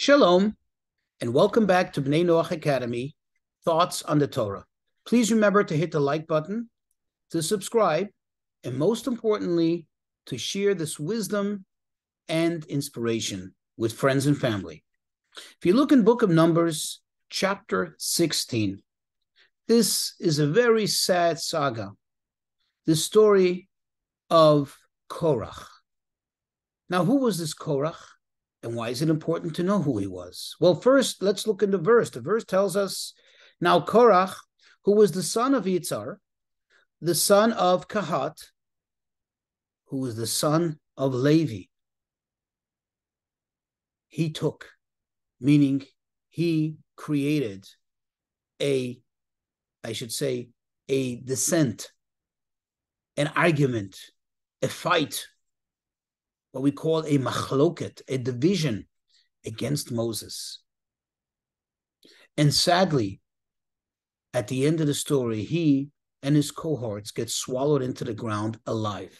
Shalom, and welcome back to Bnei Noach Academy, Thoughts on the Torah. Please remember to hit the like button, to subscribe, and most importantly, to share this wisdom and inspiration with friends and family. If you look in Book of Numbers, chapter 16, this is a very sad saga, the story of Korach. Now, who was this Korach? And why is it important to know who he was? Well, first, let's look in the verse. The verse tells us, now Korach, who was the son of Yitzhar, the son of Kahat, who was the son of Levi, he took, meaning he created a dissent, an argument, a fight, what we call a machloket, a division against Moses. And sadly, at the end of the story, he and his cohorts get swallowed into the ground alive.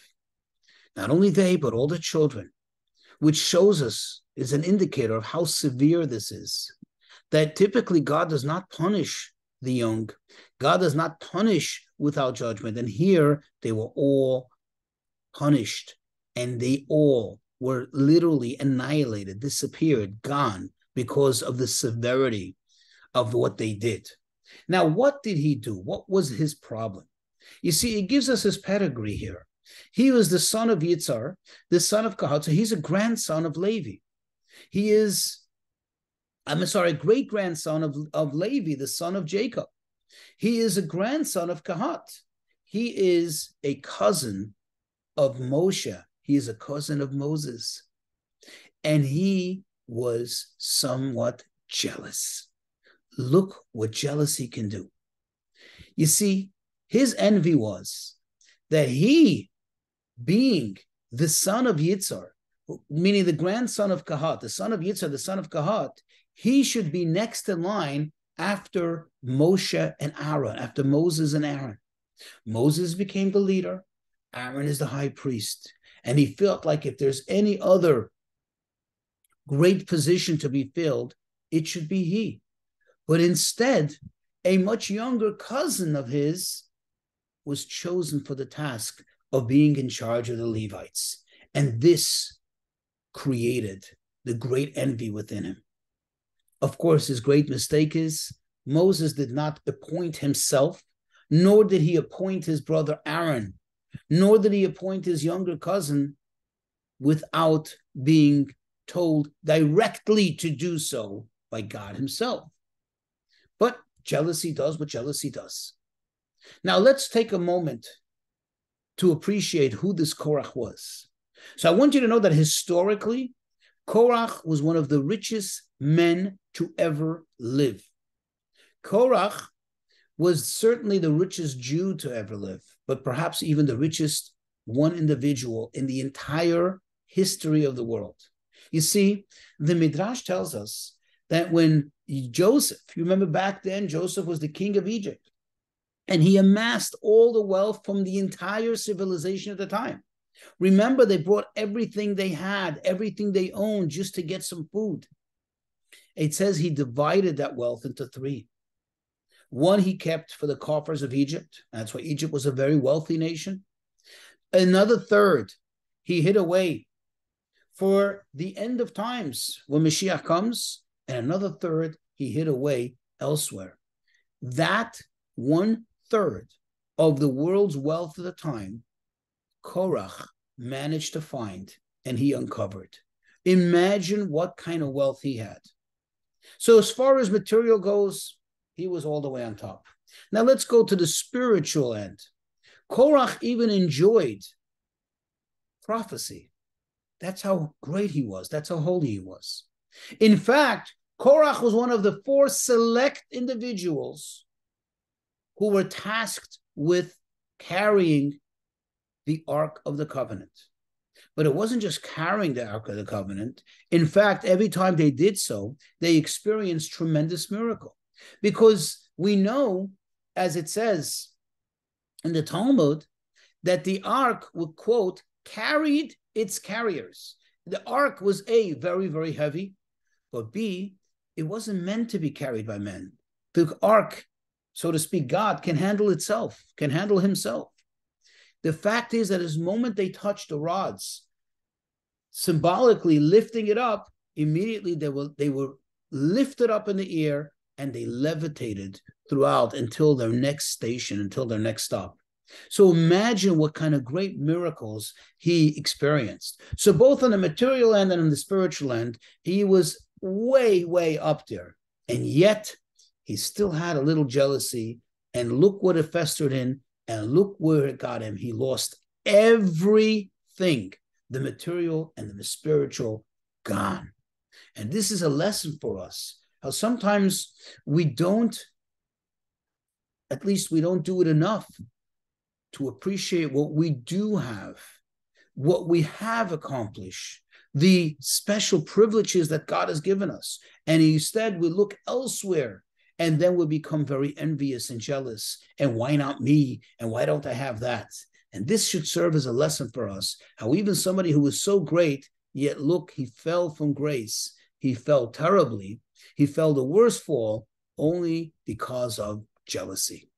Not only they, but all the children, which shows us, is an indicator of how severe this is. That typically God does not punish the young. God does not punish without judgment. And here they were all punished. And they all were literally annihilated, disappeared, gone, because of the severity of what they did. Now, what did he do? What was his problem? You see, it gives us his pedigree here. He was the son of Yitzhar, the son of Kahat, so he's a grandson of Levi. He is, great-grandson of Levi, the son of Jacob. He is a grandson of Kahat. He is a cousin of Moshe. He is a cousin of Moses. And he was somewhat jealous. Look what jealousy can do. You see, his envy was that he, being the son of Yitzhar, meaning the grandson of Kahat, the son of Yitzhar, the son of Kahat, he should be next in line after Moshe and Aaron, after Moses and Aaron. Moses became the leader. Aaron is the high priest. And he felt like if there's any other great position to be filled, it should be he. But instead, a much younger cousin of his was chosen for the task of being in charge of the Levites. And this created the great envy within him. Of course, his great mistake is Moses did not appoint himself, nor did he appoint his brother Aaron, nor did he appoint his younger cousin without being told directly to do so by God himself. But jealousy does what jealousy does. Now let's take a moment to appreciate who this Korach was. So I want you to know that historically, Korach was one of the richest men to ever live. Korach was certainly the richest Jew to ever live, but perhaps even the richest one individual in the entire history of the world. You see, the Midrash tells us that when Joseph, you remember back then, Joseph was the king of Egypt, and he amassed all the wealth from the entire civilization at the time. Remember, they brought everything they had, everything they owned, just to get some food. It says he divided that wealth into three. One he kept for the coffers of Egypt. That's why Egypt was a very wealthy nation. Another third he hid away for the end of times when Mashiach comes. And another third he hid away elsewhere. That 1/3 of the world's wealth at the time, Korach managed to find and he uncovered. Imagine what kind of wealth he had. So as far as material goes, he was all the way on top. Now let's go to the spiritual end. Korach even enjoyed prophecy. That's how great he was. That's how holy he was. In fact, Korach was one of the 4 select individuals who were tasked with carrying the Ark of the Covenant. But it wasn't just carrying the Ark of the Covenant. In fact, every time they did so, they experienced tremendous miracle. Because we know, as it says in the Talmud, that the ark would, quote, carried its carriers. The ark was very, very heavy, but B, it wasn't meant to be carried by men. The ark, so to speak, God can handle itself, can handle himself. The fact is that as the moment they touched the rods, symbolically lifting it up, immediately they were lifted up in the air and they levitated throughout until their next station, until their next stop. So imagine what kind of great miracles he experienced. So both on the material end and on the spiritual end, he was way, way up there. And yet he still had a little jealousy. And look what it festered in, and look where it got him. He lost everything, the material and the spiritual, gone. And this is a lesson for us, how sometimes we don't do it enough to appreciate what we do have, what we have accomplished, the special privileges that God has given us. And instead we look elsewhere, and then we become very envious and jealous. And why not me? And why don't I have that? And this should serve as a lesson for us, how even somebody who was so great, yet look, he fell from grace. He fell terribly. He fell the worst fall only because of jealousy.